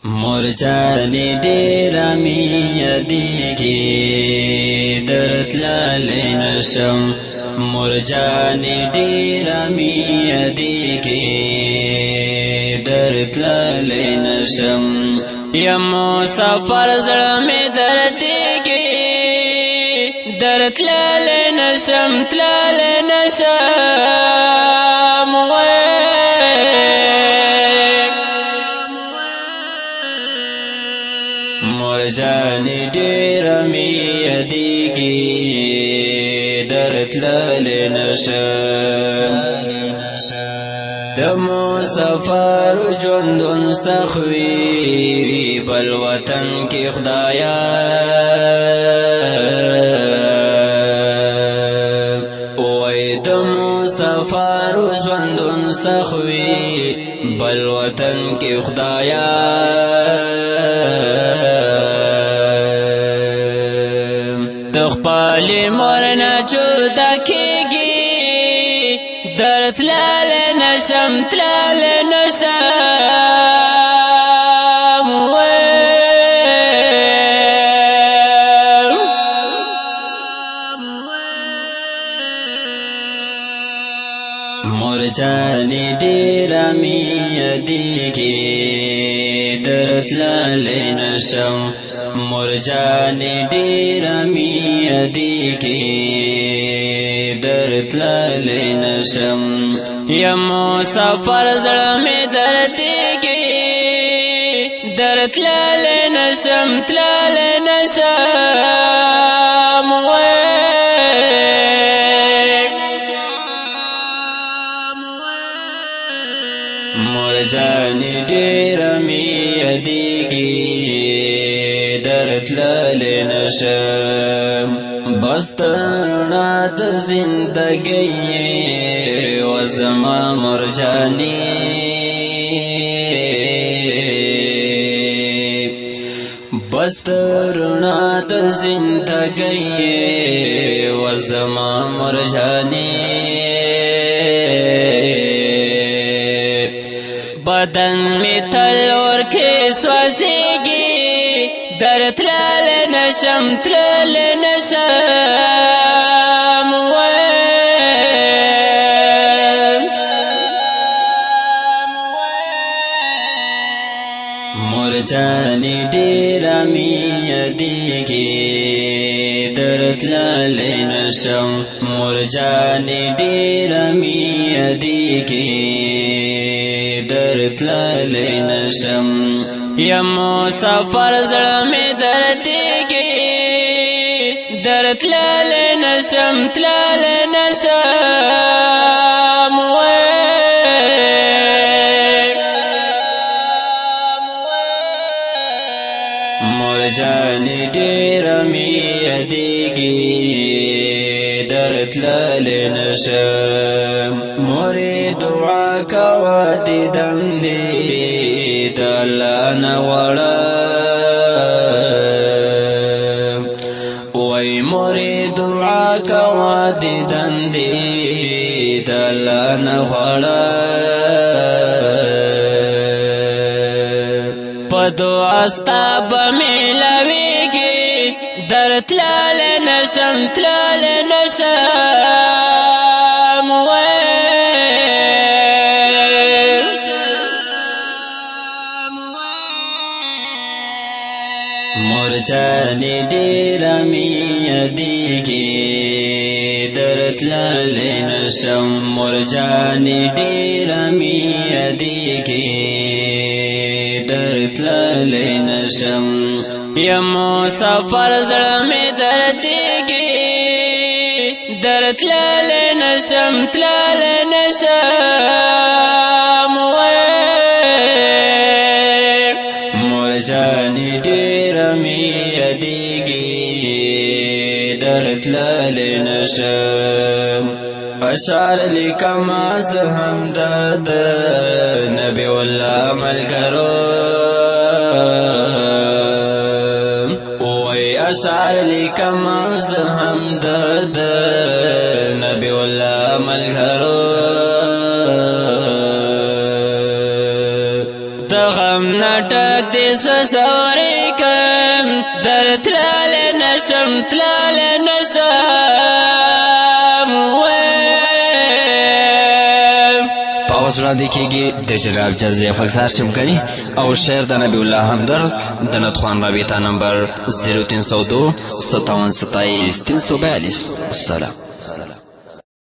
مرجاني ډېره مې یادېږي درتللی نشم مرجاني ډېره مې یادېږي درتللی نشم یم مسافر زړه مې دردېږي درتللی نشم تللی نشم مرجاني ډېره مې یادېږي درتللی نشم د مسافر ژوندون سخت وي بل وطن کې خدایا وای د مسافر ژوندون سخت وي بل وطن کې خدایا خپل مرنا جدا کېږي درتللی نشم تللی نشم مرجاني ډېره مې یادېږي درتللی نشم مرجاني ډېره مې یادېږي درتللی نشم یم مسافر زړه مې دردېږي درتللی نشم تللی نشم مرجاني ډېره مې یادېږي درتللی نشم بس ترنا د زندګۍ و زما مرجاني بس ترنا د زندګۍ و زما مرجاني بدن می تل ورکې سوځېږي درتللی نشم تللی نشم مرجاني ډېره مې یادېږي درتللی نشم مرجاني ډېره مې یادېږي درتللی نشم یم مسافر زړه مې دردېږي درتللی نشم تللی نشم مرجاني ډېره مې یادېږي درتللی نشم مورې دعا کوه دیدن دې د الله نه غواړم وای مورې دعا کوه دیدن دې د الله نه غواړم په دعا ستا به میلاویږي درتللی نشم تللی نشم مرجاني ډېره مې یادېږي درتللی نشم مرجاني ډېره مې یادېږي درتللی نشم یم مسافر زړه مې دردېږي درتللی نشم تللی نشم مرجاني ډېره مې یادېږي درتللی نشم اشعار لیکمه زه هم د نبي الله ملګرو وای اشعار لیکمه زه هم د نبي الله ملګرو د غم نه ډک دې زوري کم در تلال نشم پاوز را دیکھیگی د جناب جزی فکسار شمکنی او شعر د نبی اللہ ہمدرد د ندخوان رابطہ نمبر 0302 57 27 342 السلام